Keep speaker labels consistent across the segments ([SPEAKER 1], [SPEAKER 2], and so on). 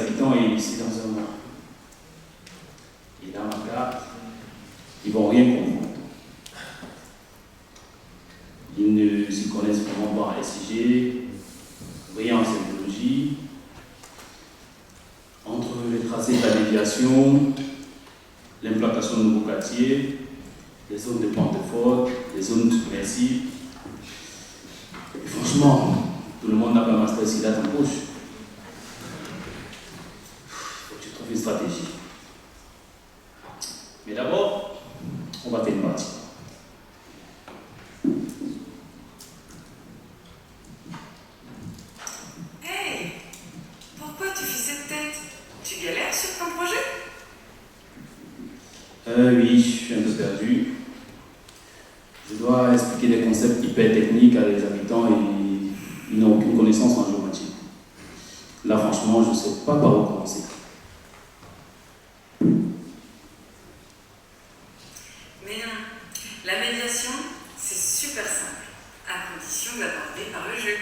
[SPEAKER 1] habitants est ici dans un mois. Et dans ma carte, ils ne vont rien comprendre. Ils ne s'y connaissent vraiment pas en SIG, rien en symbologie. Entre les tracés de la déviation, l'implantation de nouveaux quartiers, les zones de pente forte, les zones submersibles. Et franchement, tout le monde n'a pas un master SIDA en poche. Il faut que tu trouves une stratégie. Mais d'abord, on va faire une partie.
[SPEAKER 2] Hey, pourquoi tu fais cette tête? Tu galères sur ton projet?
[SPEAKER 1] Oui, je suis un peu perdu. Je dois expliquer des concepts hyper techniques à des habitants et ils n'ont aucune connaissance en géométrie. Là, franchement, je ne sais pas par où commencer.
[SPEAKER 2] Mais non, la médiation, c'est super simple, à condition d'aborder par le jeu.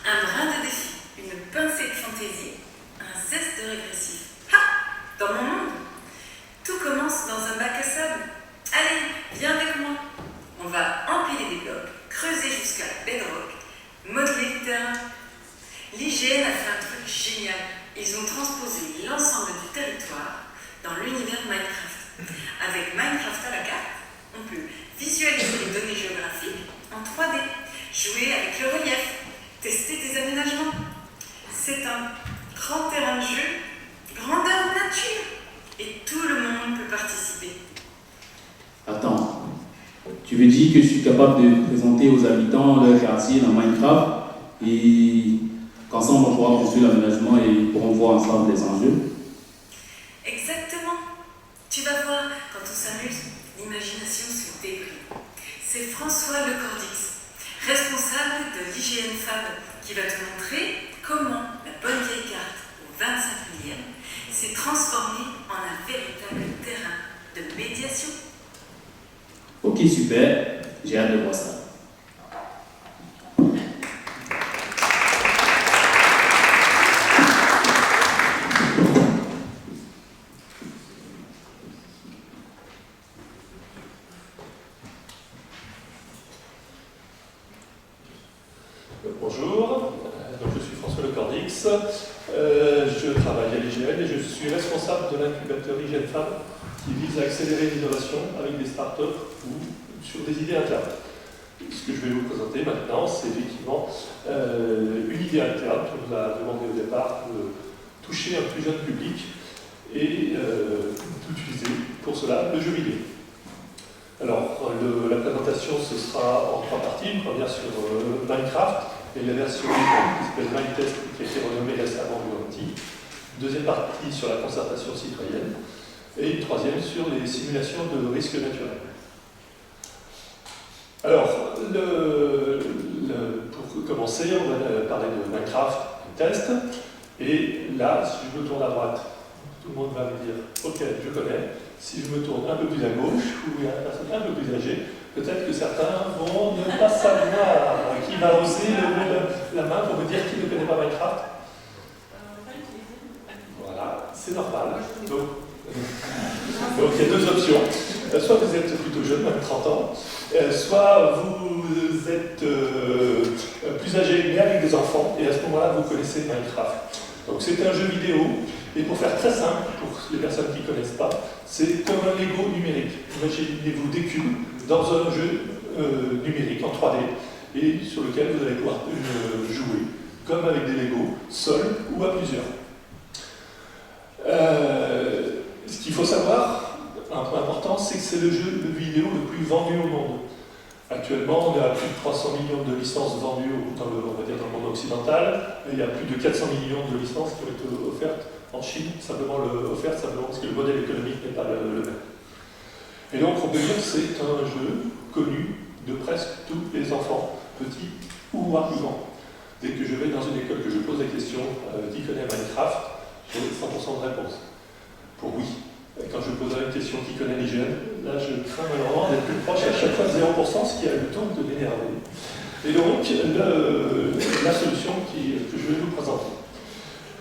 [SPEAKER 2] Un brin de défi, une pincée de fantaisie, un zeste de régressif. Ha! Dans mon monde, tout commence dans un bac à sable. Allez, viens avec moi. On va empiler des blocs, creuser jusqu'à la bedrock, modeler le terrain. L'IGN a fait un truc génial. Ils ont transposé l'ensemble du territoire dans l'univers Minecraft. Avec Minecraft à la carte, on peut visualiser les données géographiques en 3D, jouer avec le relief, tester des aménagements. C'est un grand terrain de jeu, grandeur nature, et tout le monde peut participer.
[SPEAKER 1] Attends, tu veux dire que je suis capable de présenter aux habitants leur quartier dans Minecraft et qu'ensemble on pourra construire l'aménagement et ils pourront voir ensemble les enjeux?
[SPEAKER 2] Exactement. Tu vas voir, quand on s'amuse, l'imagination se débrouille. C'est François Lecordix, responsable de l'IGN Fab, qui va te montrer comment la bonne vieille carte au 25 millième s'est transformée en un véritable terrain de médiation.
[SPEAKER 1] Ok, super, j'ai hâte de voir ça.
[SPEAKER 3] Bonjour, donc je suis François Lecordix, je travaille à l'IGN et je suis responsable de l'incubateur IGN Fab qui vise à accélérer l'innovation avec des startups ou sur des idées internes. Ce que je vais vous présenter maintenant, c'est effectivement une idée interne qu'on nous a demandé au départ de toucher un plus jeune public et d'utiliser pour cela le jeu vidéo. Alors, la présentation, ce sera en 3 parties. Une première sur Minecraft et la version qui s'appelle Minetest, qui a été renommée récemment Unity. Deuxième partie sur la concertation citoyenne. Et une troisième sur les simulations de risques naturels. Alors, pour commencer, on va parler de Minecraft, test. Et là, si je me tourne à droite, tout le monde va me dire « Ok, je connais ». Si je me tourne un peu plus à gauche, ou il y a une personne un peu plus âgée, peut-être que certains vont ne pas savoir qui va oser lever la main pour me dire qui ne connaît pas Minecraft. Voilà, c'est normal. Donc, il y a 2 options. Soit vous êtes plutôt jeune, même 30 ans, soit vous êtes plus âgé, mais avec des enfants, et à ce moment-là, vous connaissez Minecraft. Donc c'est un jeu vidéo, et pour faire très simple, pour les personnes qui ne connaissent pas, c'est comme un Lego numérique. Imaginez-vous des cubes dans un jeu numérique en 3D, et sur lequel vous allez pouvoir jouer, comme avec des Lego, seul ou à plusieurs. Ce qu'il faut savoir, un point important, c'est que c'est le jeu vidéo le plus vendu au monde. Actuellement, on est à plus de 300 millions de licences vendues dans le monde occidental. Et il y a plus de 400 millions de licences qui ont été offertes en Chine, simplement parce que le modèle économique n'est pas le même. Et donc, on peut dire que c'est un jeu connu de presque tous les enfants, petits ou voire plus grands. Dès que je vais dans une école que je pose la question qui connaît Minecraft, j'ai 100% de réponse. Pour oui. Et quand je pose une question qui connaît l'IGN, là je crains malheureusement d'être plus proche à chaque fois de 0%, ce qui a le temps de m'énerver. Et donc, la solution que je vais vous présenter.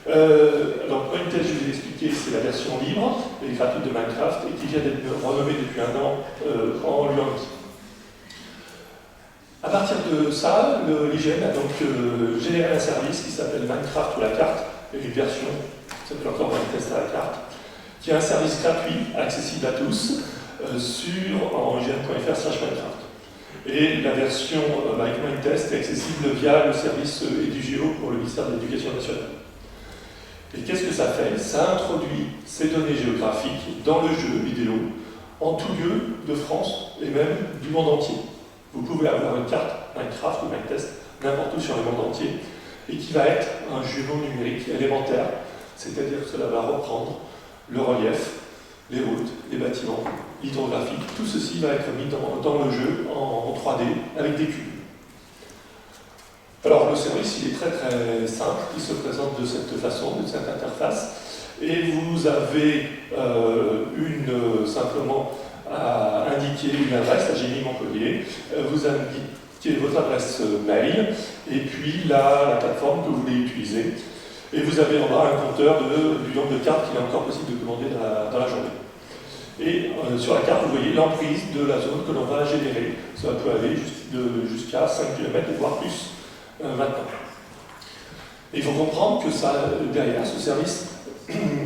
[SPEAKER 3] Alors, Minetest, je vous ai expliqué, c'est la version libre et gratuite de Minecraft et qui vient d'être renommée depuis un an en Luanki. À partir de ça, l'IGN a donc généré un service qui s'appelle Minecraft ou la carte, et une version qui s'appelle encore Minetest à la carte, qui est un service gratuit, accessible à tous, en ign.fr/Minecraft. Et la version avec Minetest est accessible via le service EduGeo pour le ministère de l'Éducation nationale. Et qu'est-ce que ça fait? Ça introduit ces données géographiques dans le jeu vidéo, en tout lieu de France et même du monde entier. Vous pouvez avoir une carte Minecraft ou Minetest n'importe où sur le monde entier et qui va être un jumeau numérique élémentaire, c'est-à-dire que cela va reprendre le relief, les routes, les bâtiments, l'hydrographie, tout ceci va être mis dans le jeu en 3D avec des cubes. Alors le service il est très très simple, il se présente de cette façon, de cette interface, et vous avez simplement à indiquer une adresse, là j'ai mis Montpellier, vous indiquez votre adresse mail, et puis la plateforme que vous voulez utiliser, et vous avez en bas un compteur du nombre de cartes qu'il est encore possible de commander dans la journée. Et sur la carte, vous voyez l'emprise de la zone que l'on va générer. Ça peut aller jusqu'à 5 km, voire plus maintenant. Et il faut comprendre que derrière, ce service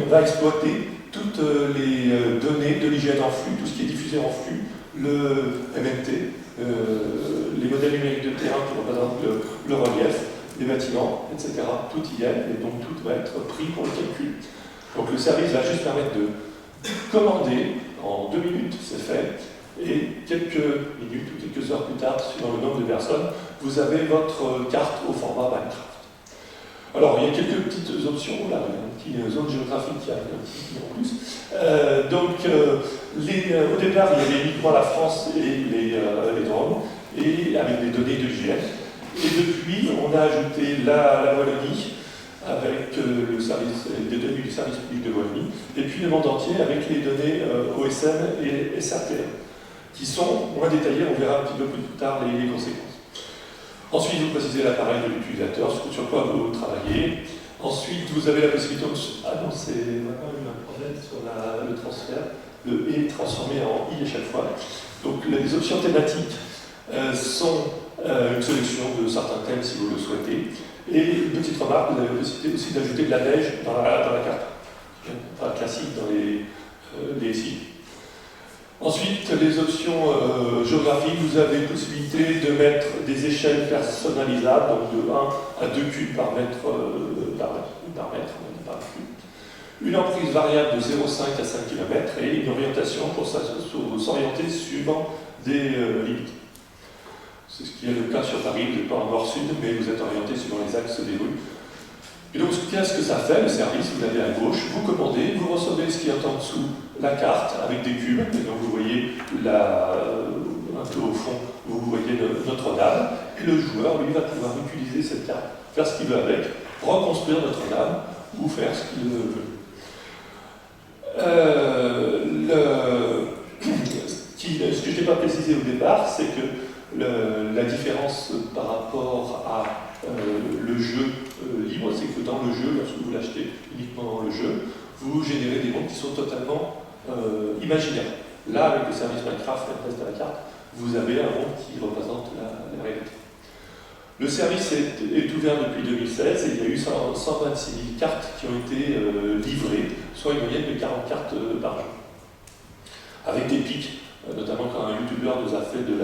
[SPEAKER 3] va exploiter toutes les données de l'IGN en flux, tout ce qui est diffusé en flux, le MNT, les modèles numériques de terrain qui représentent le relief, les bâtiments, etc. Tout y est, et donc tout va être pris pour le calcul. Donc le service va juste permettre de commander, en 2 minutes c'est fait, et quelques minutes ou quelques heures plus tard, suivant le nombre de personnes, vous avez votre carte au format Minecraft. Alors, il y a quelques petites options, là, une petite zone géographique qui arrive un petit peu en plus. Au départ, il y avait uniquement la France et les drones, et avec des données de l'IGN. Et depuis, on a ajouté la Wallonie, avec des données du service public de Wallonie, et puis le monde entier avec les données OSM et SRTM, qui sont moins détaillées, on verra un petit peu plus tard les conséquences. Ensuite, vous précisez l'appareil de l'utilisateur, sur quoi vous travaillez. Ensuite, vous avez la possibilité de... Ah non, c'est maintenant eu un problème sur le transfert. Le « et » transformé en « i » à chaque fois. Donc, les options thématiques sont une sélection de certains thèmes si vous le souhaitez. Et une petite remarque, vous avez la possibilité aussi d'ajouter de la neige dans la carte. Pas classique dans les sites. Ensuite, les options géographiques, vous avez possibilité de mettre des échelles personnalisables, donc de 1 à 2 cubes par mètre, par cube. Une emprise variable de 0,5 à 5 km et une orientation pour s'orienter suivant des limites. C'est ce qui est le cas sur Paris, vous n'êtes pas en nord-sud, mais vous êtes orienté suivant les axes des rues. Et donc, qu'est-ce que ça fait, le service? Vous l'avez à gauche, vous commandez, vous recevez ce qui est en dessous, la carte avec des cubes, et donc vous voyez un peu au fond, vous voyez Notre-Dame, et le joueur, lui, va pouvoir utiliser cette carte, faire ce qu'il veut avec, reconstruire Notre-Dame, ou faire ce qu'il veut. Ce que je n'ai pas précisé au départ, c'est que la différence par rapport à le jeu libre, c'est que dans le jeu, lorsque vous l'achetez uniquement dans le jeu, vous générez des mondes qui sont totalement imaginaires. Là, avec le service Minecraft, Minetest à la carte, vous avez un monde qui représente la réalité. Le service est ouvert depuis 2016 et il y a eu 126 000 cartes qui ont été livrées, soit une moyenne de 40 cartes par jour. Avec des pics, notamment quand un youtubeur nous a fait de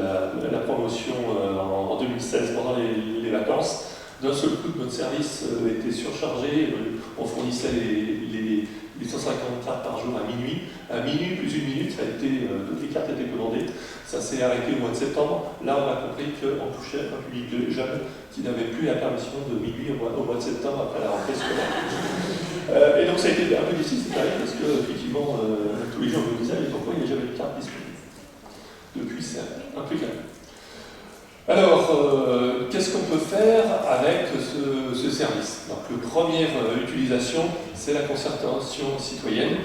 [SPEAKER 3] la promotion en 2016 pendant les vacances. D'un seul coup, notre service était surchargé, on fournissait les 150 cartes par jour à minuit. À minuit plus une minute, toutes les cartes étaient commandées. Ça s'est arrêté au mois de septembre. Là, on a compris qu'on touchait un public de jeunes qui n'avaient plus la permission de minuit au mois de septembre après la rentrée scolaire. Et donc ça a été un peu difficile, c'est pareil, parce qu'effectivement, tous les gens me disaient, mais pourquoi il n'y a jamais de carte disponible? Depuis, c'est un peu calme. Alors, qu'est-ce qu'on peut faire avec ce service? Donc, la première utilisation, c'est la concertation citoyenne.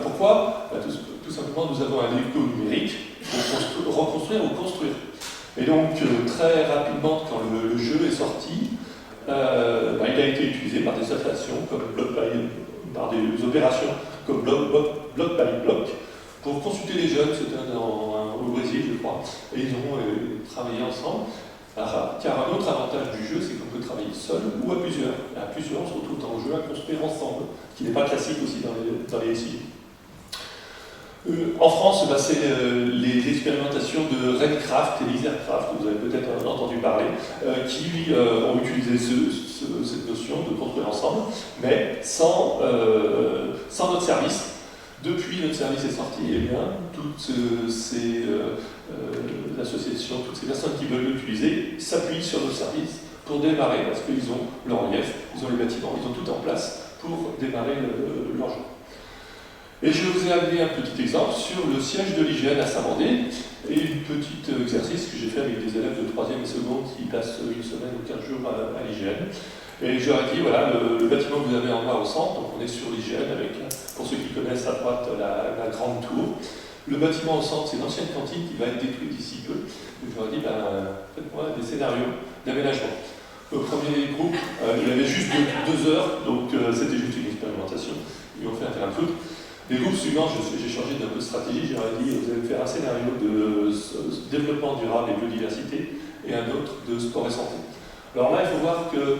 [SPEAKER 3] Pourquoi? Tout simplement, nous avons un écho numérique pour reconstruire ou construire. Et donc, très rapidement, quand le jeu est sorti, il a été utilisé par des associations comme par des opérations comme Bloc by Bloc pour consulter les jeunes. C'était au Brésil, je crois, et ils ont travaillé ensemble. Car un autre avantage du jeu, c'est qu'on peut travailler seul ou à plusieurs. Et à plusieurs, on se retrouve dans le jeu à construire ensemble, ce qui n'est pas classique aussi dans les SI. En France, c'est les expérimentations de Redcraft et Lizardcraft, vous avez peut-être entendu parler, qui ont utilisé cette notion de construire ensemble, mais sans notre service. Depuis notre service est sorti, eh bien, toutes ces associations, toutes ces personnes qui veulent l'utiliser s'appuient sur nos services pour démarrer, parce qu'ils ont le relief, ils ont les bâtiments, ils ont tout en place pour démarrer leur jeu. Et je vous ai amené un petit exemple sur le siège de l'IGN à Saint-Mandé, et un petit exercice que j'ai fait avec des élèves de 3e et 2e qui passent une semaine ou 15 jours à l'IGN. Et je leur ai dit, voilà, le bâtiment que vous avez en bas au centre, donc on est sur l'IGN avec, pour ceux qui connaissent à droite, la grande tour. Le bâtiment au centre, c'est l'ancienne cantine qui va être détruite d'ici peu. Et je leur ai dit, faites-moi des scénarios d'aménagement. Le premier groupe, il avait juste 2 heures, donc c'était juste une expérimentation. Ils ont fait un terrain de foot. Les groupes suivants, j'ai changé d'un peu de stratégie, je leur ai dit, vous allez faire un scénario de développement durable et biodiversité, et un autre de sport et santé. Alors là, il faut voir que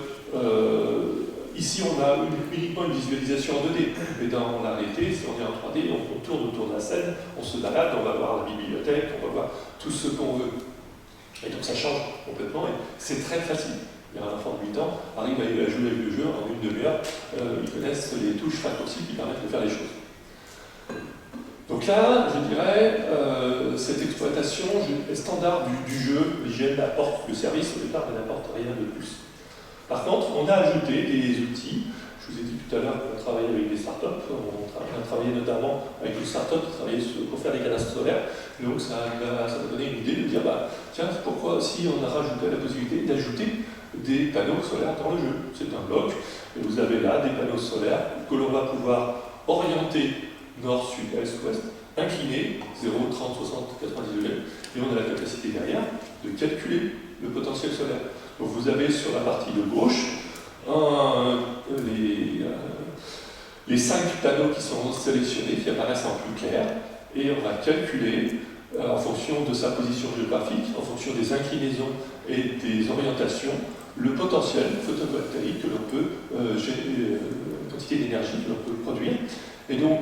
[SPEAKER 3] ici, on a uniquement une visualisation en 2D, mais dans la réalité, si on est en 3D, on tourne autour de la scène, on se balade, on va voir la bibliothèque, on va voir tout ce qu'on veut. Et donc ça change complètement, et c'est très facile. Un enfant de 8 ans arrive à jouer avec le jeu en une demi-heure, ils connaissent les touches raccourcies qui permettent de faire les choses. Donc là, je dirais, cette exploitation est standard du jeu. L'IGN apporte le service au départ, mais n'apporte rien de plus. Par contre, on a ajouté des outils. Je vous ai dit tout à l'heure qu'on travaillait avec des startups. On a travaillé notamment avec une startup qui travaillait pour faire des cadastres solaires. Donc ça m'a donné une idée de dire, tiens, pourquoi si on a rajouté la possibilité d'ajouter des panneaux solaires dans le jeu. C'est un bloc, et vous avez là des panneaux solaires que l'on va pouvoir orienter nord, sud, est, ouest, incliné, 0, 30, 60, 90 degrés, et on a la capacité derrière de calculer le potentiel solaire. Donc vous avez sur la partie de gauche les 5 panneaux qui sont sélectionnés, qui apparaissent en plus clair, et on va calculer en fonction de sa position géographique, en fonction des inclinaisons et des orientations, le potentiel photovoltaïque que l'on peut générer, la quantité d'énergie que l'on peut produire. Et donc,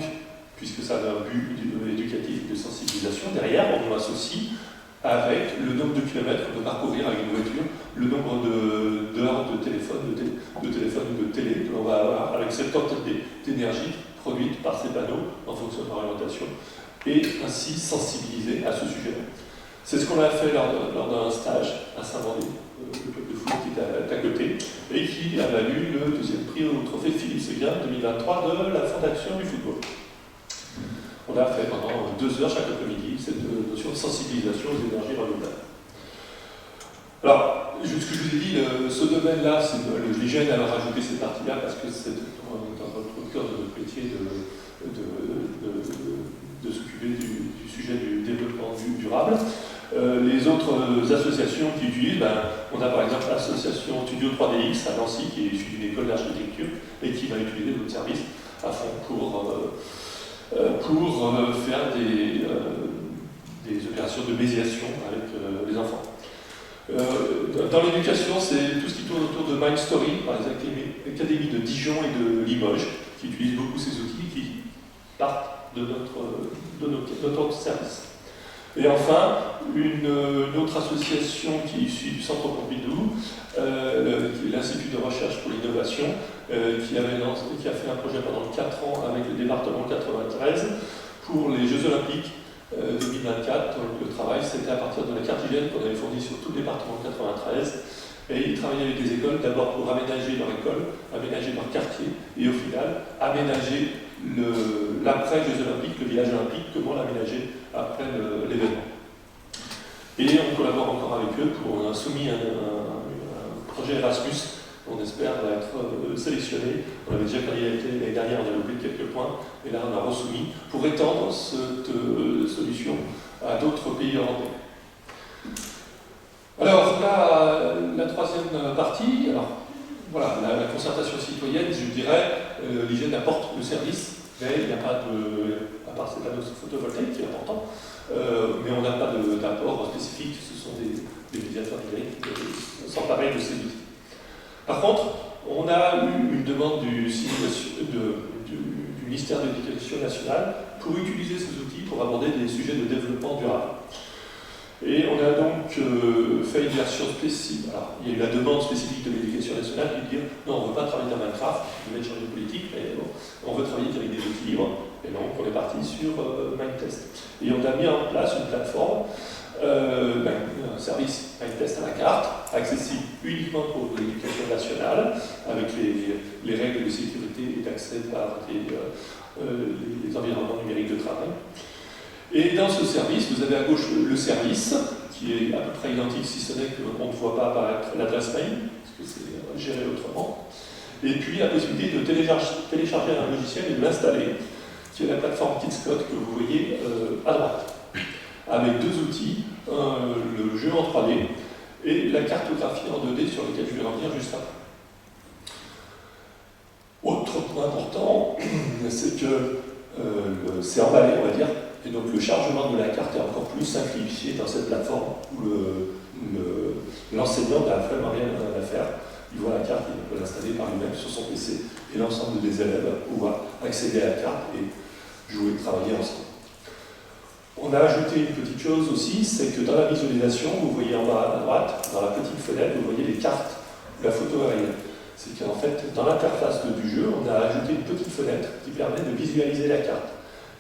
[SPEAKER 3] puisque ça a un but éducatif de sensibilisation, derrière, on associe avec le nombre de kilomètres qu'on peut parcourir avec une voiture, le nombre d'heures de téléphone ou de télé que l'on va avoir avec cette quantité d'énergie produite par ces panneaux en fonction de l'orientation, et ainsi sensibiliser à ce sujet-là. C'est ce qu'on a fait lors d'un stage à Saint-Mandé, le club de foot qui est à côté, et qui a valu le 2e prix au trophée Philippe Seguin 2023 de la Fondation du football. On a fait pendant 2 heures chaque après-midi cette notion de sensibilisation aux énergies renouvelables. Alors, ce que je vous ai dit, ce domaine-là, l'IGN a rajouté cette partie-là parce que c'est dans le cœur de notre métier de s'occuper du sujet du développement durable. Les autres associations qui utilisent, on a par exemple l'association Studio 3DX à Nancy qui est issue d'une école d'architecture et qui va utiliser notre service à fond pour faire des opérations de médiation avec les enfants. Dans l'éducation, c'est tout ce qui tourne autour de MindStory, par les académies de Dijon et de Limoges, qui utilisent beaucoup ces outils qui partent de notre service. Et enfin, une autre association qui est issue du Centre Pompidou, qui est l'Institut de recherche pour l'innovation, qui a fait un projet pendant 4 ans avec le département 93 pour les Jeux Olympiques 2024. Donc, le travail, c'était à partir de la carte hygiène qu'on avait fournie sur tout le département 93. Et ils travaillaient avec des écoles, d'abord pour aménager leur école, aménager leur quartier, et au final, aménager l'après-Jeux Olympiques, le village olympique, comment l'aménager après l'événement. Et on collabore encore avec eux on a soumis un projet Erasmus, on espère va être sélectionné. On avait déjà candidaté l'année dernière, on a loupé quelques points, et là on a resoumis pour étendre cette solution à d'autres pays européens. Alors là, la 3e partie, alors voilà, la concertation citoyenne, je dirais, l'IGN apporte le service, mais il n'y a pas de, à part ces panneaux photovoltaïques qui est important, mais on n'a pas d'apport spécifique, ce sont des médiateurs numériques qui s'emparent de ces outils. Par contre, on a eu une demande du ministère de l'Éducation nationale pour utiliser ces outils pour aborder des sujets de développement durable. Et on a donc fait une version spécifique. Alors, il y a eu la demande spécifique de l'Éducation nationale de dire non, on ne veut pas travailler dans Minecraft, on veut changer de politique, mais bon, on veut travailler avec des outils libres. Et donc, on est parti sur Mindtest. Et on a mis en place une plateforme, un service Mindtest à la carte, accessible uniquement pour l'Éducation nationale, avec les règles de sécurité et d'accès par les environnements numériques de travail. Et dans ce service, vous avez à gauche le service, qui est à peu près identique, si ce n'est qu'on ne voit pas apparaître l'adresse mail, parce que c'est géré autrement. Et puis la possibilité de télécharger un logiciel et de l'installer, qui est la plateforme Kidscode que vous voyez à droite, avec deux outils, le jeu en 3D et la cartographie en 2D sur laquelle je vais revenir juste après. Autre point important, c'est que c'est emballé, on va dire, et donc le chargement de la carte est encore plus simplifié dans cette plateforme où l'enseignant n'a vraiment rien à faire. Il voit la carte, il peut l'installer par lui-même sur son PC et l'ensemble des élèves pouvoir accéder à la carte et jouer, travailler ensemble. On a ajouté une petite chose aussi, c'est que dans la visualisation, vous voyez en bas à droite, dans la petite fenêtre, vous voyez les cartes de la photo aérienne. C'est qu'en fait, dans l'interface du jeu, on a ajouté une petite fenêtre qui permet de visualiser la carte.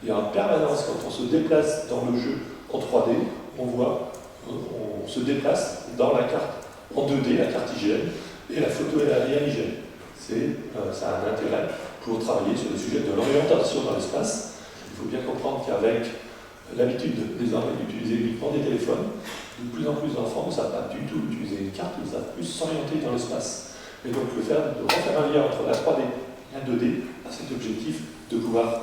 [SPEAKER 3] Et en permanence, quand on se déplace dans le jeu en 3D, on se déplace dans la carte en 2D, la carte IGN, et la photo aérienne IGN. Ça a un intérêt pour travailler sur le sujet de l'orientation dans l'espace. Il faut bien comprendre qu'avec l'habitude désormais d'utiliser uniquement des téléphones, de plus en plus d'enfants ne savent pas du tout utiliser une carte, ils savent plus s'orienter dans l'espace. Et donc de refaire un lien entre la 3D et la 2D a cet objectif de pouvoir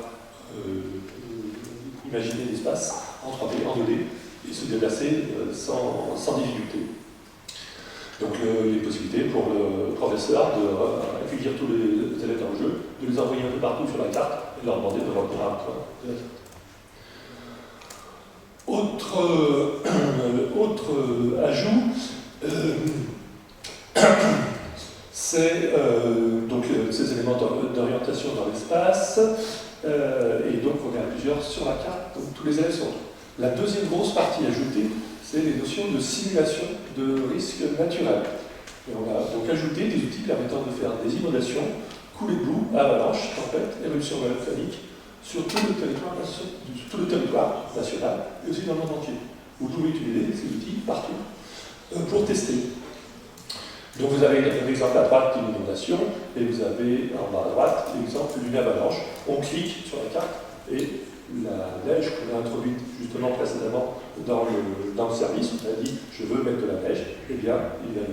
[SPEAKER 3] imaginer l'espace en 3D, en 2D et se déplacer sans difficulté. Donc les possibilités pour le professeur d'accueillir tous les élèves dans le jeu, de les envoyer un peu partout sur la carte et de leur demander de revenir à un point de la carte. Autre ajout, c'est donc ces éléments d'orientation dans l'espace, et donc on est à plusieurs sur la carte, donc tous les élèves sont. La deuxième grosse partie ajoutée, c'est les notions de simulation de risques naturels. Et on a donc ajouté des outils permettant de faire des inondations, coulées de boue, avalanches, tempêtes, éruptions volcaniques, sur tout le territoire national et aussi dans le monde entier. Vous pouvez utiliser ces outils partout pour tester. Donc vous avez un exemple à droite d'une inondation et vous avez en bas à droite l'exemple d'une avalanche. On clique sur la carte et la neige qu'on a introduite justement précédemment dans le service, on a dit je veux mettre de la neige, eh bien il va y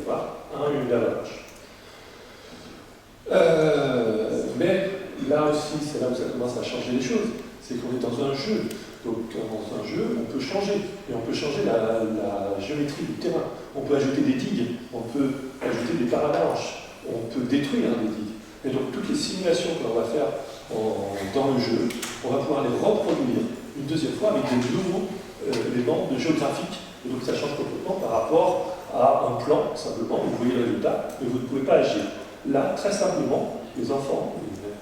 [SPEAKER 3] avoir une avalanche. Mais là aussi, c'est là où ça commence à changer les choses, c'est qu'on est dans un jeu. Donc dans un jeu, on peut changer, et on peut changer la géométrie du terrain. On peut ajouter des digues, on peut ajouter des paravalanches, on peut détruire des digues. Et donc toutes les simulations que l'on va faire dans le jeu, on va pouvoir les reproduire une deuxième fois avec de nouveaux éléments de géographique. Et donc ça change complètement par rapport à un plan, simplement, vous voyez le résultat, mais vous ne pouvez pas agir. Là, très simplement, les enfants,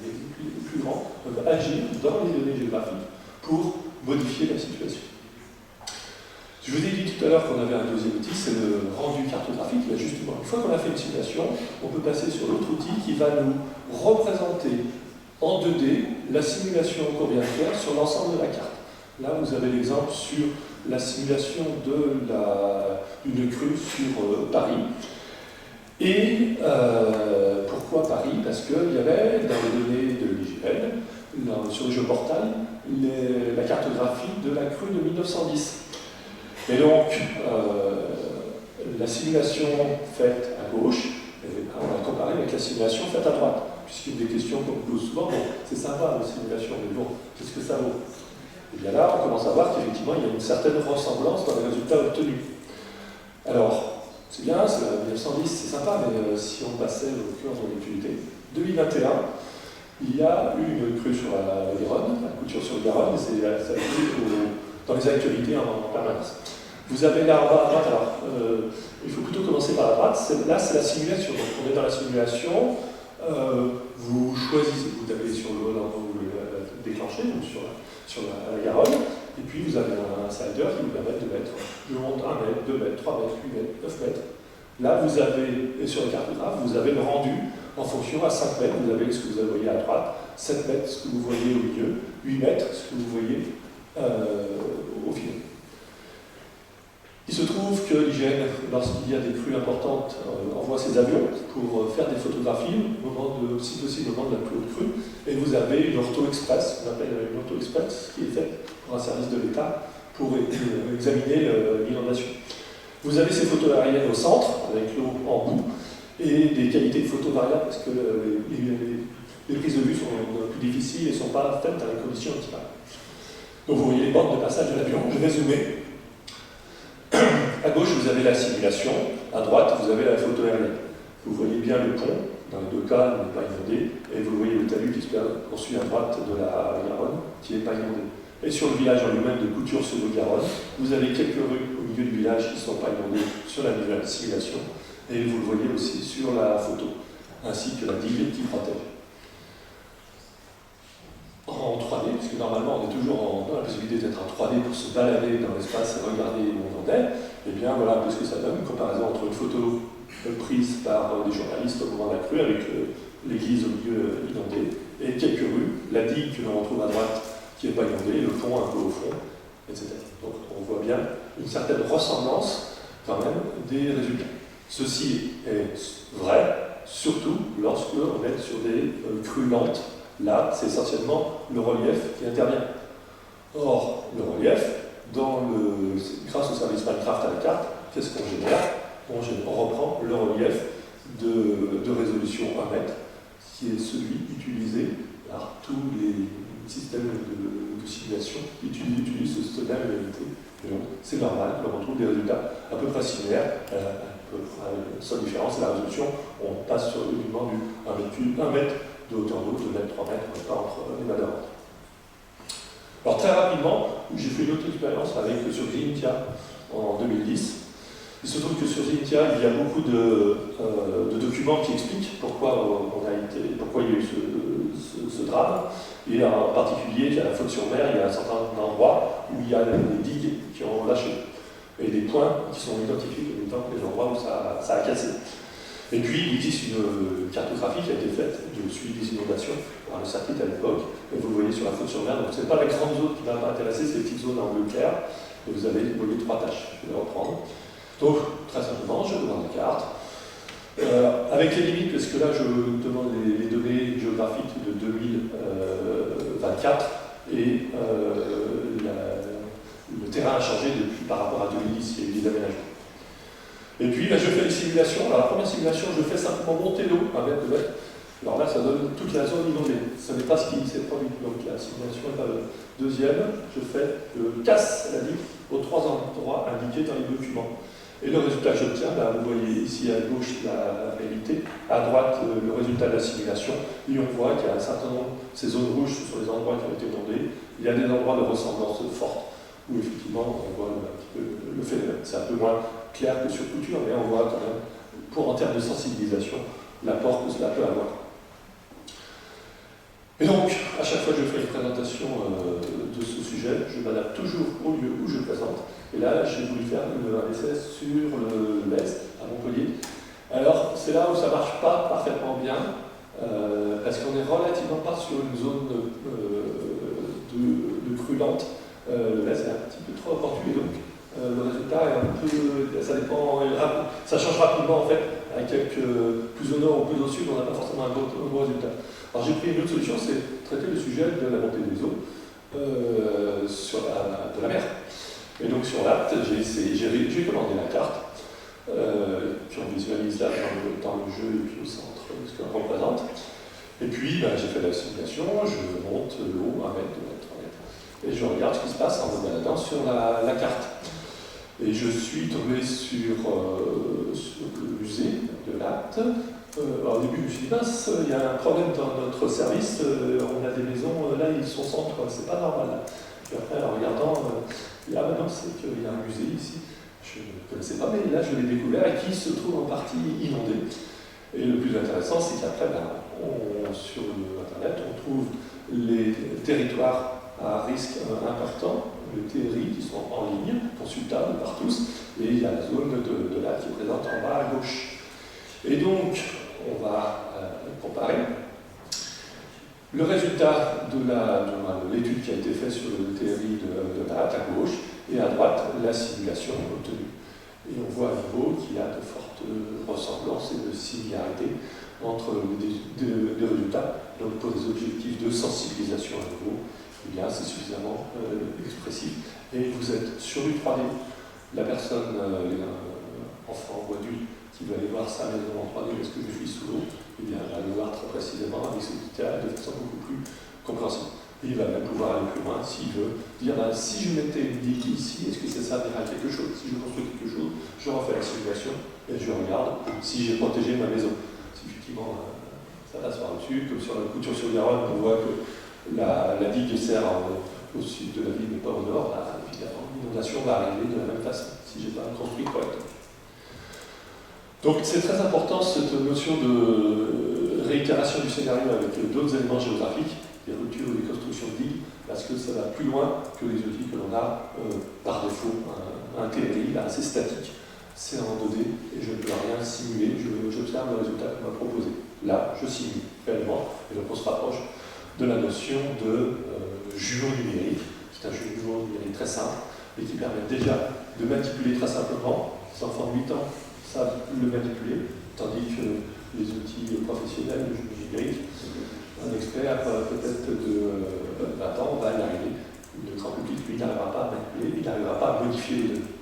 [SPEAKER 3] les plus grands, peuvent agir dans les données géographiques pour modifier la situation. Je vous ai dit tout à l'heure qu'on avait un deuxième outil, c'est le rendu cartographique. Là, justement, une fois qu'on a fait une simulation, on peut passer sur l'autre outil qui va nous représenter en 2D la simulation qu'on vient de faire sur l'ensemble de la carte. Là, vous avez l'exemple sur la simulation d'une crue sur Paris. Et pourquoi Paris? Parce qu'il y avait dans les données de l'IGN, sur le géoportail, la cartographie de la crue de 1910. Et donc, la simulation faite à gauche, on va comparer avec la simulation faite à droite, puisqu'une des questions qu'on me pose souvent, bon, c'est sympa la simulation, mais bon, qu'est-ce que ça vaut? Et bien là, on commence à voir qu'effectivement, il y a une certaine ressemblance dans les résultats obtenus. Alors, C'est bien, c'est 1910, c'est sympa, mais si on passait au cœur de l'actualité, 2021, il y a eu une crue sur la Garonne, la couture sur le Garonne, et ça a été dans les actualités en permanence. Vous avez là en bas à droite, alors il faut plutôt commencer par la droite, là c'est la simulation, donc on est dans la simulation, vous choisissez, vous tapez sur le haut d'endroit où vous voulez déclencher, donc sur la Garonne, et puis vous avez un slider qui vous permet de mettre, je monte 1 mètre, 2 mètres, 3 mètres, 8 mètres, 9 mètres. Là vous avez, et sur le cartographe, vous avez le rendu en fonction à 5 mètres, vous avez ce que vous voyez à droite, 7 mètres, ce que vous voyez au milieu, 8 mètres, ce que vous voyez au final. Il se trouve que l'IGN, lorsqu'il y a des crues importantes, envoie ses avions pour faire des photographies, si possible au moment de la plus haute crue, et vous avez une ortho express, qu'on appelle une ortho express, qui est faite pour un service de l'État pour examiner l'inondation. Vous avez ces photos aériennes au centre, avec l'eau en bout, et des qualités de photos variables, parce que les prises de vue sont plus difficiles et ne sont pas faites dans les conditions optimales. Donc vous voyez les bornes de passage de l'avion, je vais zoomer. À gauche, vous avez la simulation, à droite, vous avez la photo aérienne. Vous voyez bien le pont, dans les deux cas, il n'est pas inondé, et vous voyez le talus qui se poursuit à droite de la Garonne, qui n'est pas inondé. Et sur le village en lui-même de Couture-sur-le-Garonne, vous avez quelques rues au milieu du village qui ne sont pas inondées sur la simulation, et vous le voyez aussi sur la photo, ainsi que la digue qui protège. En 3D, puisque normalement on est toujours dans la possibilité d'être en 3D pour se balader dans l'espace et regarder où on en est, et bien voilà un peu ce que ça donne, une comparaison entre une photo prise par des journalistes au moment de la crue avec l'église au milieu inondée, et quelques rues, la digue que l'on retrouve à droite qui n'est pas inondée, le pont un peu au fond, etc. Donc on voit bien une certaine ressemblance quand même des résultats. Ceci est vrai, surtout lorsque on est sur des crues lentes. Là, c'est essentiellement le relief qui intervient. Or, le relief, grâce au service Minecraft à la carte, qu'est-ce qu'on génère? On reprend le relief de résolution 1 mètre, qui est celui utilisé par tous les systèmes de simulation qui utilisent ce même réalité. Et donc, c'est normal qu'on retrouve des résultats à peu près similaires. La seule différence, c'est la résolution. On passe uniquement du 1 mètre de hauteur d'eau, 2 mètres, 3 mètres, pas entre les valeurs. Alors très rapidement, j'ai fait une autre expérience sur Xynthia en 2010. Il se trouve que sur Xynthia, il y a beaucoup de documents qui expliquent pourquoi il y a eu ce drame. Et en particulier, à la Faute-sur-Mer, il y a un certain endroit où il y a des digues qui ont lâché. Et des points qui sont identifiés comme étant les endroits où ça a cassé. Et puis, il existe une cartographie qui a été faite de suivi des inondations par le satellite à l'époque. Et vous le voyez sur la Faute-sur-Mer, donc ce n'est pas la grande zone qui m'a intéressé, c'est les petites zones en bleu clair. Et vous voyez 3 tâches. Je vais les reprendre. Donc, très simplement, je demande la carte. Avec les limites, parce que là, je demande les données géographiques de 2024 et le terrain a changé par rapport à 2010, il y a eu des aménagements. Et puis, je fais les simulations. Alors, la première simulation, je fais simplement monter l'eau à mètre de mètre. Alors là, ça donne toute la zone inondée. Ce n'est pas ce qui s'est produit. Donc, la simulation est pas bonne. Deuxième, je casse la digue aux 3 endroits indiqués dans les documents. Et le résultat que j'obtiens, vous voyez ici à gauche la réalité, à droite le résultat de la simulation, et on voit qu'il y a un certain nombre, ces zones rouges ce sont les endroits qui ont été inondés, il y a des endroits de ressemblance forte, où effectivement on voit un petit peu le phénomène. C'est un peu moins clair que sur Couture, mais on voit quand même, en termes de sensibilisation, l'apport que cela peut avoir. Et donc, à chaque fois que je fais une présentation de ce sujet, je m'adapte toujours au lieu où je présente. Et là, j'ai voulu faire un essai sur l'Est, à Montpellier. Alors, c'est là où ça ne marche pas parfaitement bien, parce qu'on n'est relativement pas sur une zone de crue lente. L'Est est un petit peu trop portué, donc le résultat est un peu... Ça dépend... Ça change rapidement, en fait, avec quelques plus au nord ou plus au sud, on n'a pas forcément un bon résultat. Alors j'ai pris une autre solution, c'est traiter le sujet de la montée des eaux de la mer. Et donc sur l'acte, j'ai commandé la carte, puis on visualise là dans le jeu et puis au centre ce qu'on représente. Et puis j'ai fait la simulation, je monte l'eau 1 mètre, 2 mètres, 3 mètres, et je regarde ce qui se passe en me baladant sur la carte. Et je suis tombé sur le musée de Latte. Au début, je me suis dit, mince, il y a un problème dans notre service, on a des maisons, là, ils sont centres, c'est pas normal. Et après, en regardant, ah ben non, c'est qu'il y a un musée ici. Je ne connaissais pas, mais là, je l'ai découvert et qui se trouve en partie inondé. Et le plus intéressant, c'est qu'après, sur Internet, on trouve les territoires à risque important, les TRI, qui sont en ligne, consultables par tous, et il y a la zone de là qui est présente en bas à gauche. Et donc, on va comparer le résultat de l'étude qui a été faite sur le TRI de la à gauche, et à droite, la simulation obtenue. Et on voit à nouveau qu'il y a de fortes ressemblances et de similarités entre des résultats. Donc pour des objectifs de sensibilisation à nouveau, eh bien c'est suffisamment expressif. Et vous êtes sur du 3D. La personne, enfant ou adulte, qui veut aller voir sa maison en 3D parce que je suis sous l'eau, eh bien va le voir très précisément avec ce outillage de façon beaucoup plus compréhensible. Et il va même pouvoir aller plus loin s'il veut dire si je mettais une digue ici, est-ce que ça servirait à quelque chose? Si je construis quelque chose, je refais la simulation et je regarde si j'ai protégé ma maison. Si effectivement ça passe par-dessus, comme sur la Couture-sur-Garonne, on voit que la digue sert au sud de la ville mais pas au nord, évidemment l'inondation va arriver de la même façon si je n'ai pas construit correctement. Donc c'est très important cette notion de réitération du scénario avec d'autres éléments géographiques, des ruptures ou des constructions de digues, parce que ça va plus loin que les outils que l'on a par défaut. Un TRI assez statique, c'est en 2D et je ne peux rien simuler, j'observe le résultat qu'on m'a proposé. Là, je simule réellement, et donc on se rapproche de la notion de jumeau numérique, qui est un jumeau numérique très simple et qui permet déjà de manipuler très simplement. Les enfants de 8 ans savent le manipuler, tandis que les outils professionnels, le jumeau numérique, un expert peut-être de 20 ans va y arriver. Le grand public, lui, n'arrivera pas à manipuler, il n'arrivera pas à modifier les données.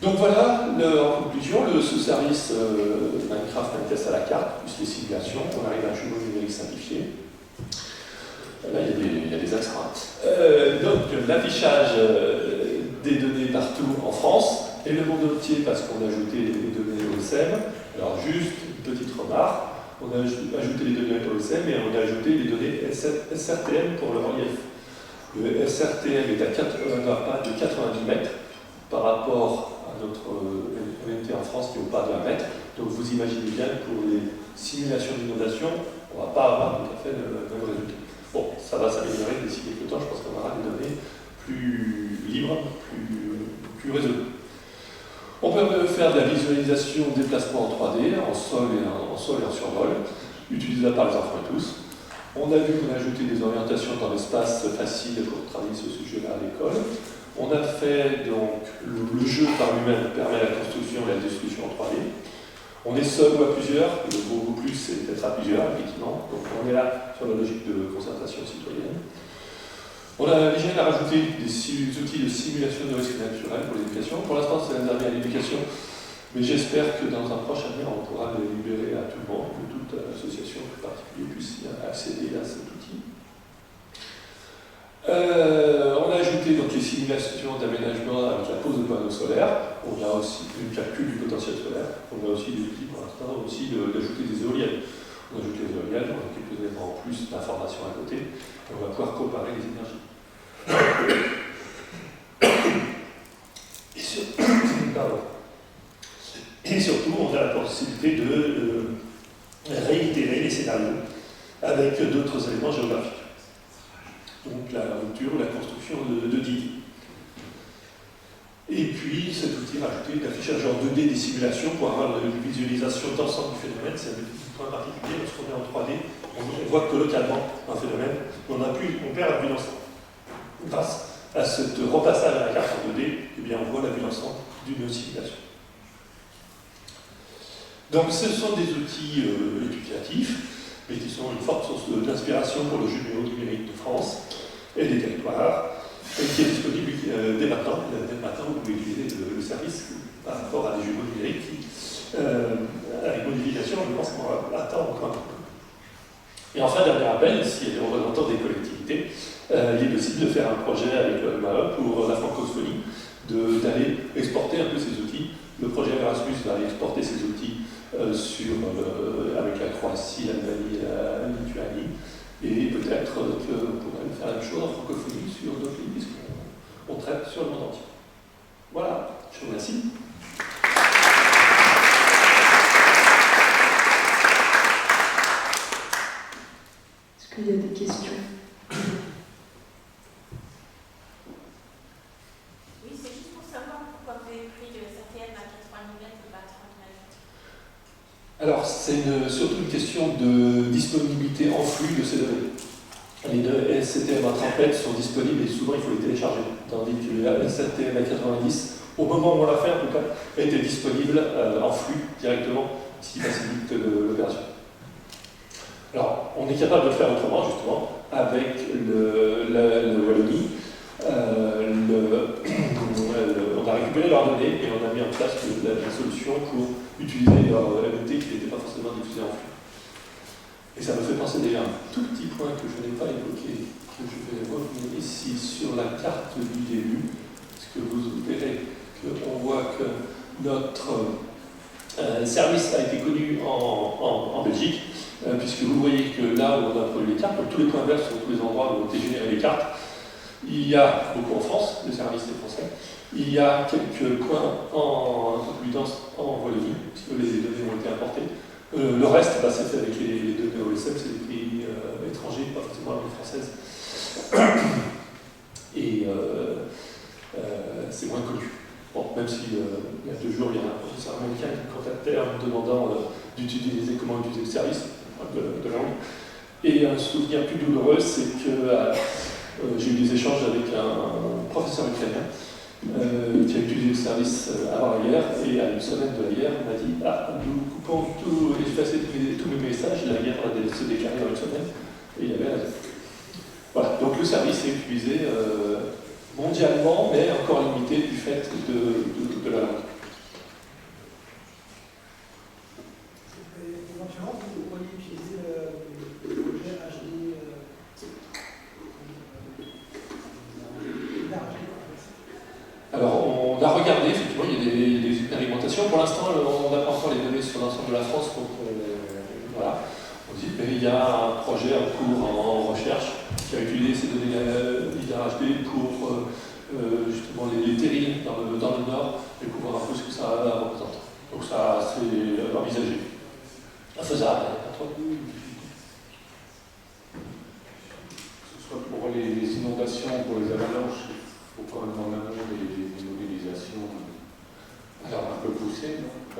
[SPEAKER 3] Donc voilà, en conclusion, ce service Minecraft Minetest à la carte, plus les simulations, on arrive à un jumeau numérique simplifié. Là, il y a des accents. Donc l'affichage des données partout en France, et le monde entier parce qu'on a ajouté les données OSM. Alors juste une petite remarque. On a ajouté les données OSM et on a ajouté les données SRTM pour le relief. Le SRTM est à un pas de 90 mètres par rapport à notre MNT en France qui est au pas de 1 mètre. Donc vous imaginez bien que pour les simulations d'inondation, on ne va pas avoir tout à fait le même résultat. Bon, ça va s'améliorer d'ici quelques temps, je pense qu'on aura des données plus libres, plus résolues. On peut faire de la visualisation de déplacement en 3D, en sol et en survol, utilisable par les enfants et tous. On a vu qu'on a ajouté des orientations dans l'espace facile pour travailler ce sujet-là à l'école. On a fait donc le jeu par lui-même permet la construction et la destruction en 3D. On est seul ou à plusieurs, le beaucoup plus c'est peut-être à plusieurs, effectivement. Donc on est là sur la logique de concertation citoyenne. L'IGN a rajouté des outils de simulation de risques naturels pour l'éducation. Pour l'instant, c'est réservé à l'éducation, mais j'espère que dans un proche avenir, on pourra les libérer à tout le monde, que toute association, tout particulier, puisse accéder à cet outil. On a ajouté donc les simulations d'aménagement avec la pose de panneaux solaires. On a aussi le calcul du potentiel solaire. On a aussi des outils pour l'instant d'ajouter des éoliennes. On ajoute les éoliennes, on a quelques éléments en plus d'informations à côté. Et on va pouvoir comparer les énergies. Et surtout, on a la possibilité de réitérer les scénarios avec d'autres éléments géographiques. Donc la rupture, la construction de digues. Et puis cet outil rajouté d'affichage en 2D des simulations pour avoir une visualisation d'ensemble du phénomène. C'est un point particulier, lorsqu'on est en 3D, on voit que localement un phénomène, on perd la vue d'ensemble. Grâce à ce repassage à la carte en 2D, eh bien, on voit la vue d'ensemble d'une simulation. Donc ce sont des outils éducatifs, mais qui sont une forte source d'inspiration pour le jumeau numérique de France et des territoires, et qui est disponible dès maintenant. Dès maintenant, vous pouvez utiliser le service par rapport à des jumeaux numériques qui, avec modification, je pense qu'on va attendre encore un peu. Et enfin, dernier appel, s'il y a des représentants des collectivités, il est possible de faire un projet avec le MAE pour la francophonie, d'aller exporter un peu ces outils. Le projet Erasmus va aller exporter ces outils avec la Croatie, l'Albanie et la Lituanie. Et peut-être qu'on pourrait faire la même chose en francophonie sur d'autres pays, puisqu'on traite sur le monde entier. Voilà, je vous remercie.
[SPEAKER 4] Est-ce qu'il y a des questions?
[SPEAKER 5] Oui, c'est juste pour savoir pourquoi vous avez pris le SATM à 80 mm et pas 30 mm.
[SPEAKER 3] Alors, c'est surtout une question de disponibilité en flux de ces données. Les données STM à 30 mètres sont disponibles et souvent il faut les télécharger. Tandis que les STM à 90, au moment où on l'a fait en tout cas, étaient disponibles en flux directement, ce qui facilite l'opération. Alors, on est capable de le faire autrement, justement, avec le Wallonie. On a récupéré leurs données et on a mis en place la solution pour utiliser leur MT qui n'était pas forcément diffusé en flux. Et ça me fait penser d'ailleurs à un tout petit point que je n'ai pas évoqué, que je vais revenir ici sur la carte du début, parce que vous verrez qu'on voit que notre service a été connu en Belgique, puisque vous voyez que là où on a produit les cartes, donc tous les points verts sont tous les endroits où ont été générées les cartes. Il y a beaucoup en France, le service est français. Il y a quelques points un peu plus denses en Wallonie, puisque les données ont été importées. Le reste, c'est fait avec les données OSM, c'est des pays étrangers, pas forcément la langue française. Et c'est moins connu. Bon, même si il y a 2 jours, il y a un professeur américain qui me contactait en me demandant d'utiliser comment utiliser le service de langue. Et un souvenir plus douloureux, c'est que j'ai eu des échanges avec un professeur ukrainien qui a utilisé le service avant la guerre, et à une semaine de la guerre, il m'a dit « Ah, nous coupons tout, effacer tous mes messages, la guerre va se déclarer dans une semaine. » Et il y avait raison. Voilà, donc le service est utilisé mondialement, mais encore limité du fait de la langue.
[SPEAKER 6] Éventuellement, vous pourriez utiliser le projet HD.
[SPEAKER 3] Alors, on a regardé, effectivement, il y a des expérimentations. Pour l'instant, on n'a pas encore les données sur l'ensemble de la France. Donc, voilà. On dit qu'il y a un projet en cours en recherche qui a utilisé ces données LIDAR HD pour justement les terrils dans le Nord et pour voir un peu ce que ça représente. Donc, ça, c'est envisagé. Faisable, pas trop.
[SPEAKER 7] Que ce soit pour les inondations, pour les avalanches, il faut quand même en amont des modélisations un peu poussées.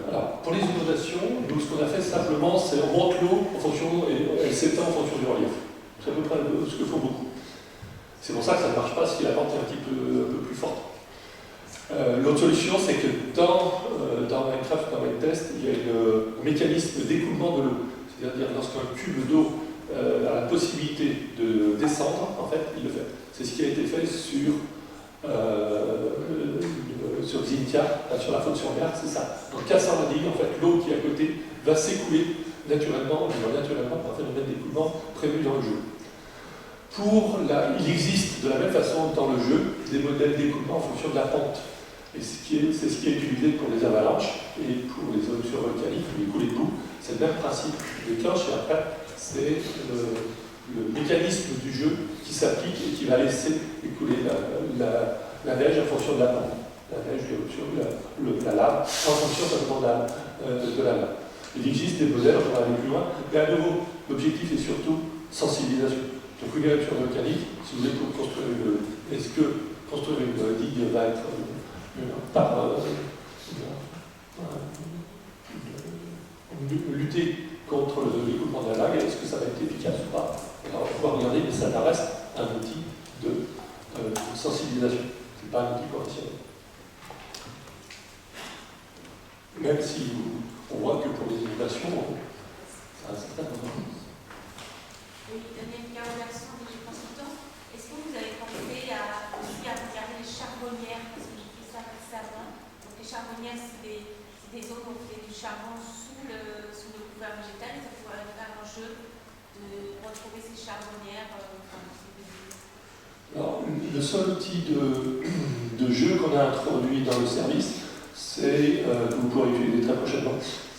[SPEAKER 3] Alors, pour les inondations, nous, ce qu'on a fait simplement, c'est on monte l'eau en fonction, et elle s'étend en fonction du relief. C'est à peu près ce que font beaucoup. C'est pour ça que ça ne marche pas si la pente est un peu plus forte. L'autre solution, c'est que dans Minecraft, dans Minetest, il y a un mécanisme d'écoulement de l'eau. C'est-à-dire lorsqu'un cube d'eau a la possibilité de descendre, en fait, il le fait. C'est ce qui a été fait sur Xintia, sur la faute sur mer, c'est ça. En cassant la digue, en fait, l'eau qui est à côté va s'écouler naturellement, par un phénomène d'écoulement prévu dans le jeu. Il existe de la même façon dans le jeu des modèles d'écoulement en fonction de la pente. Et c'est ce qui est utilisé pour les avalanches et pour les éruptions volcaniques, les coulées de boue. C'est le même principe qui déclenche, et après, c'est le mécanisme du jeu qui s'applique et qui va laisser écouler la neige en fonction de la pente. La neige, l'éruption, la lave, en fonction simplement de la lave. Il existe des modèles, on va aller plus loin, mais à nouveau, l'objectif est surtout sensibilisation. Donc une éruption volcanique, si vous voulez construire est-ce que construire une digue va être lutter contre l'écoulement de la vague, est-ce que ça va être efficace ou pas? Alors on va regarder, mais ça reste un outil de sensibilisation. Ce n'est pas un outil professionnel. Même si on voit que pour les inondations, ça a un certain nombre.
[SPEAKER 5] Oui, Daniel Gaolaxon, des consultants. Est-ce que vous avez pensé à regarder les charbonnières? Parce que j'ai fait ça récemment. Donc les charbonnières, c'est des zones où on fait du charbon sous le couvert végétal. Et ça pourrait faire un jeu de retrouver ces charbonnières.
[SPEAKER 3] Alors, le seul outil de jeu qu'on a introduit dans le service, c'est, que vous pourrez utiliser très prochainement,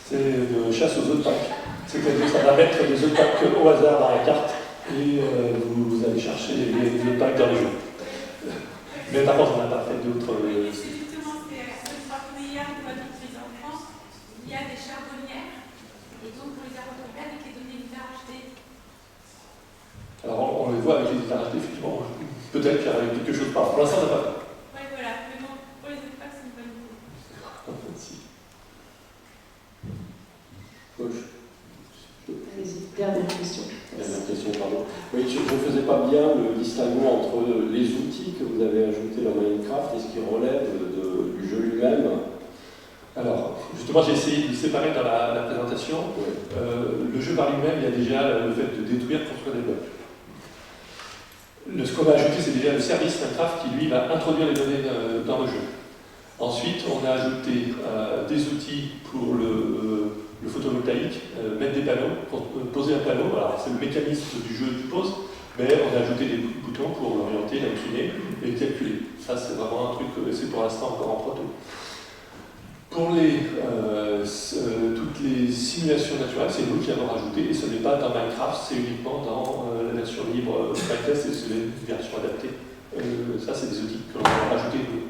[SPEAKER 3] c'est de chasse aux œufs de Pâques. C'est-à-dire que ça va mettre des œufs de Pâques au hasard dans la carte et vous allez chercher les œufs de Pâques dans le jeu. Mais par contre, on n'a pas fait d'autres.
[SPEAKER 5] C'est justement ce partenariat qu'on va utiliser en France. Il y a des charbonnières et donc on les a retrouvées avec les données d'InterHD.
[SPEAKER 3] Alors on les voit avec les InterHD, effectivement. Peut-être qu'il y a quelque chose par. Pour l'instant, on n'a pas fait.
[SPEAKER 5] Ouais, voilà. Mais bon, pour les autres c'est une bonne idée.
[SPEAKER 3] Merci.
[SPEAKER 4] Allez-y, dernière question.
[SPEAKER 8] Dernière question, pardon. Oui, je ne faisais pas bien le distinguo entre les outils que vous avez ajoutés dans Minecraft et ce qui relève du jeu lui-même.
[SPEAKER 3] Alors, justement, j'ai essayé de séparer dans la présentation.
[SPEAKER 8] Ouais.
[SPEAKER 3] Le jeu par lui-même, il y a déjà le fait de détruire, construire des blocs. Ce qu'on va ajouter, c'est déjà le service Minecraft qui, lui, va introduire les données dans le jeu. Ensuite, on a ajouté des outils pour le photovoltaïque, mettre des panneaux, pour poser un panneau. Alors, c'est le mécanisme du jeu qui pose, mais on a ajouté des boutons pour l'orienter, l'incliner et le calculer. Ça, c'est vraiment un truc, c'est pour l'instant encore en proto. Pour toutes les simulations naturelles, c'est nous qui avons rajouté, et ce n'est pas dans Minecraft, c'est uniquement dans la version libre Minecraft, et c'est les versions adaptées. Ça, c'est des outils que l'on a rajoutés nous.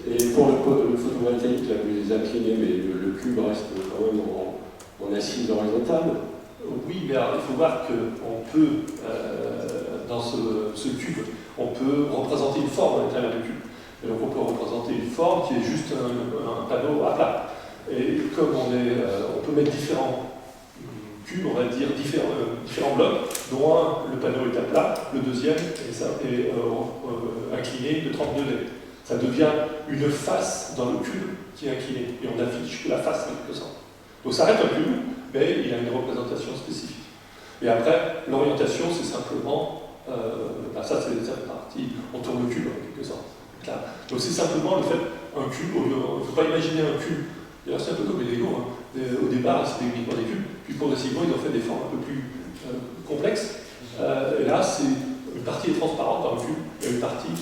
[SPEAKER 8] Et pour le photovoltaïque, là, vous les inclinez, mais le cube reste quand même en assise horizontale.
[SPEAKER 3] Oui, mais alors, il faut voir qu'on peut, dans ce cube, on peut représenter une forme à l'intérieur du cube. Et donc on peut représenter une forme qui est juste un panneau à plat. Et comme on peut mettre différents cubes, on va dire différents blocs, dont un, le panneau est à plat, le deuxième est incliné de 30 degrés. Ça devient une face dans le cube qui est inclinée, et on affiche la face en quelque sorte. Donc ça reste un cube, mais il a une représentation spécifique. Et après, l'orientation, c'est simplement, ça c'est cette partie, on tourne le cube en quelque sorte. Là. Donc c'est simplement le fait un cube, il ne faut pas imaginer un cube. D'ailleurs c'est un peu comme les Lego, hein. Au départ c'était uniquement des cubes, puis progressivement ils ont fait des formes un peu plus complexes. Et là c'est une partie est transparente dans le cube, et une partie